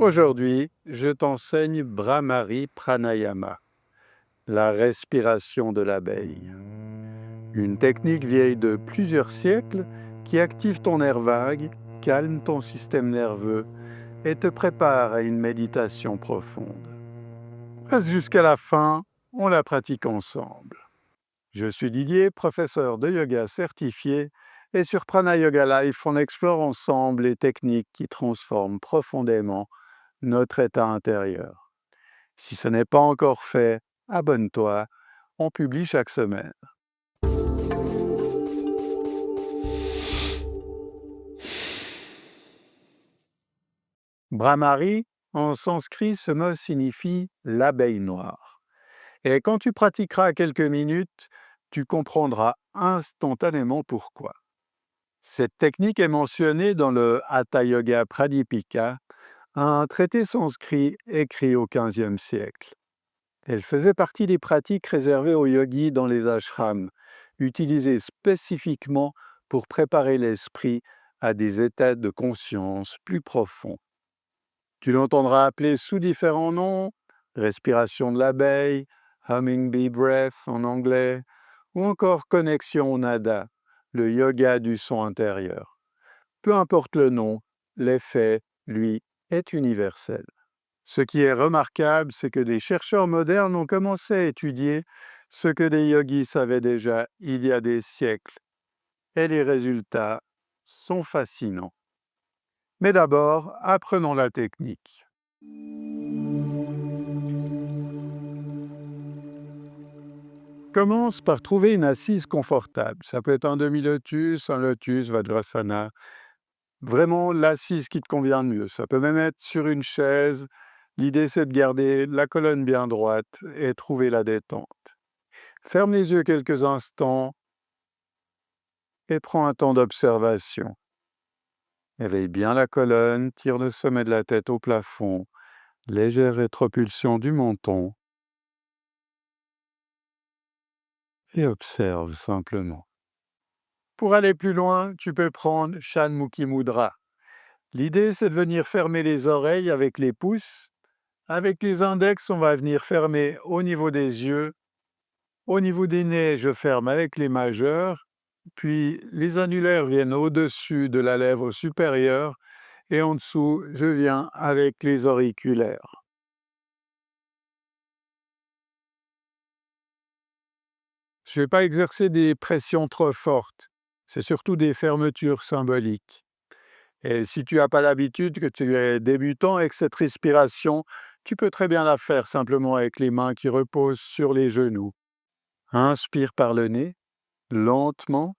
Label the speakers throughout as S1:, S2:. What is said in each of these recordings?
S1: Aujourd'hui, je t'enseigne Brahmari Pranayama, la respiration de l'abeille. Une technique vieille de plusieurs siècles qui active ton nerf vague, calme ton système nerveux et te prépare à une méditation profonde. Reste jusqu'à la fin, on la pratique ensemble. Je suis Didier, professeur de yoga certifié, et sur Prana Yoga Life, on explore ensemble les techniques qui transforment profondément notre état intérieur. Si ce n'est pas encore fait, abonne-toi, on publie chaque semaine. Brahmari, en sanskrit, ce mot signifie l'abeille noire. Et quand tu pratiqueras quelques minutes, tu comprendras instantanément pourquoi. Cette technique est mentionnée dans le Hatha Yoga Pradipika, un traité sanskrit écrit au XVe siècle. Elle faisait partie des pratiques réservées aux yogis dans les ashrams, utilisées spécifiquement pour préparer l'esprit à des états de conscience plus profonds. Tu l'entendras appelé sous différents noms: respiration de l'abeille, humming bee breath en anglais, ou encore connexion au nada, le yoga du son intérieur. Peu importe le nom, l'effet, lui, est universel. Ce qui est remarquable, c'est que des chercheurs modernes ont commencé à étudier ce que des yogis savaient déjà il y a des siècles, et les résultats sont fascinants. Mais d'abord, apprenons la technique. Commence par trouver une assise confortable. Ça peut être un demi-lotus, un lotus, Vajrasana. Vraiment l'assise qui te convient le mieux. Ça peut même être sur une chaise. L'idée, c'est de garder la colonne bien droite et trouver la détente. Ferme les yeux quelques instants et prends un temps d'observation. Éveille bien la colonne, tire le sommet de la tête au plafond, légère rétropulsion du menton et observe simplement. Pour aller plus loin, tu peux prendre Shanmukhi Mudra. L'idée, c'est de venir fermer les oreilles avec les pouces. Avec les index, on va venir fermer au niveau des yeux. Au niveau des nez, je ferme avec les majeurs. Puis les annulaires viennent au-dessus de la lèvre supérieure. Et en dessous, je viens avec les auriculaires. Je ne vais pas exercer des pressions trop fortes. C'est surtout des fermetures symboliques. Et si tu n'as pas l'habitude, que tu es débutant avec cette respiration, tu peux très bien la faire simplement avec les mains qui reposent sur les genoux. Inspire par le nez, lentement.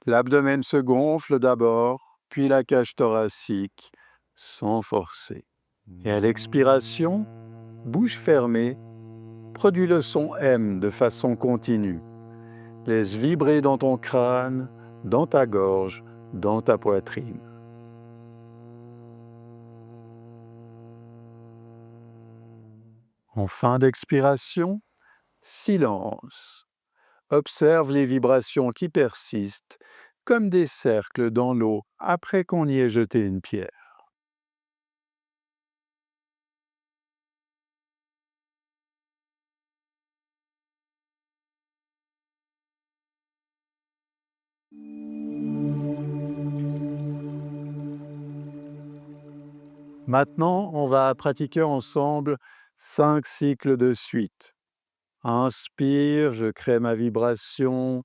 S1: L'abdomen se gonfle d'abord, puis la cage thoracique, sans forcer. Et à l'expiration, bouche fermée, produis le son M de façon continue. Laisse vibrer dans ton crâne, dans ta gorge, dans ta poitrine. En fin d'expiration, silence. Observe les vibrations qui persistent, comme des cercles dans l'eau après qu'on y ait jeté une pierre. Maintenant, on va pratiquer ensemble 5 cycles de suite. Inspire, je crée ma vibration.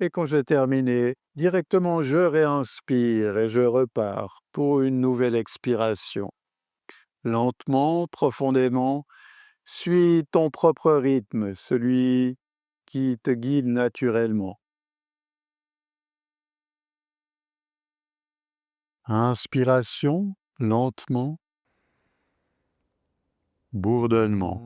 S1: Et quand j'ai terminé, directement je réinspire et je repars pour une nouvelle expiration. Lentement, profondément, suis ton propre rythme, celui qui te guide naturellement. Inspiration, lentement, bourdonnement.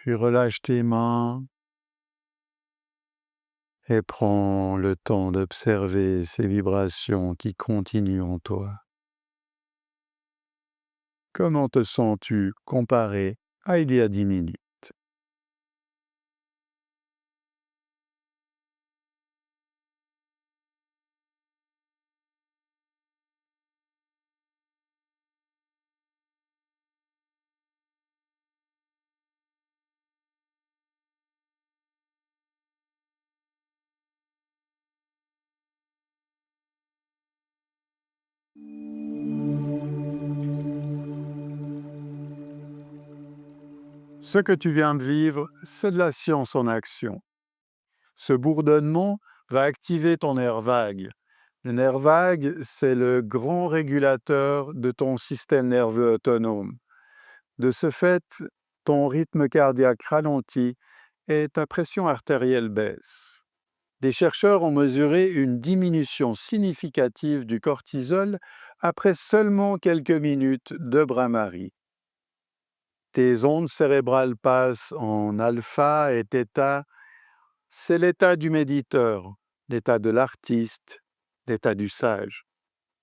S1: Puis relâche tes mains et prends le temps d'observer ces vibrations qui continuent en toi. Comment te sens-tu comparé à il y a 10 minutes? Ce que tu viens de vivre, c'est de la science en action. Ce bourdonnement va activer ton nerf vague. Le nerf vague, c'est le grand régulateur de ton système nerveux autonome. De ce fait, ton rythme cardiaque ralentit et ta pression artérielle baisse. Des chercheurs ont mesuré une diminution significative du cortisol après seulement quelques minutes de bras-marie. Tes ondes cérébrales passent en alpha et θ. C'est l'état du méditeur, l'état de l'artiste, l'état du sage.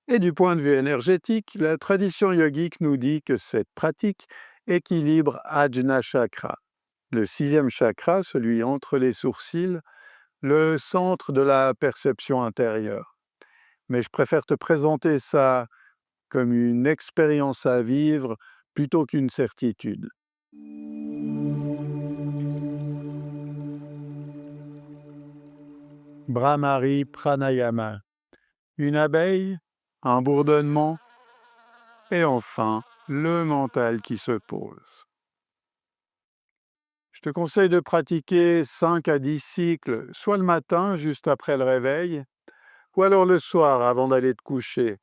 S1: Et du point de vue énergétique, la tradition yogique nous dit que cette pratique équilibre Ajna Chakra, le 6e chakra, celui entre les sourcils, le centre de la perception intérieure. Mais je préfère te présenter ça comme une expérience à vivre plutôt qu'une certitude. Brahmari Pranayama. Une abeille, un bourdonnement, et enfin le mental qui se pose. Je te conseille de pratiquer 5 à 10 cycles, soit le matin, juste après le réveil, ou alors le soir avant d'aller te coucher,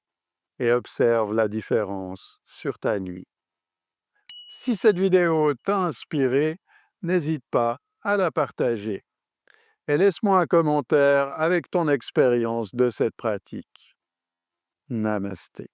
S1: et observe la différence sur ta nuit. Si cette vidéo t'a inspiré, n'hésite pas à la partager et laisse-moi un commentaire avec ton expérience de cette pratique. Namasté.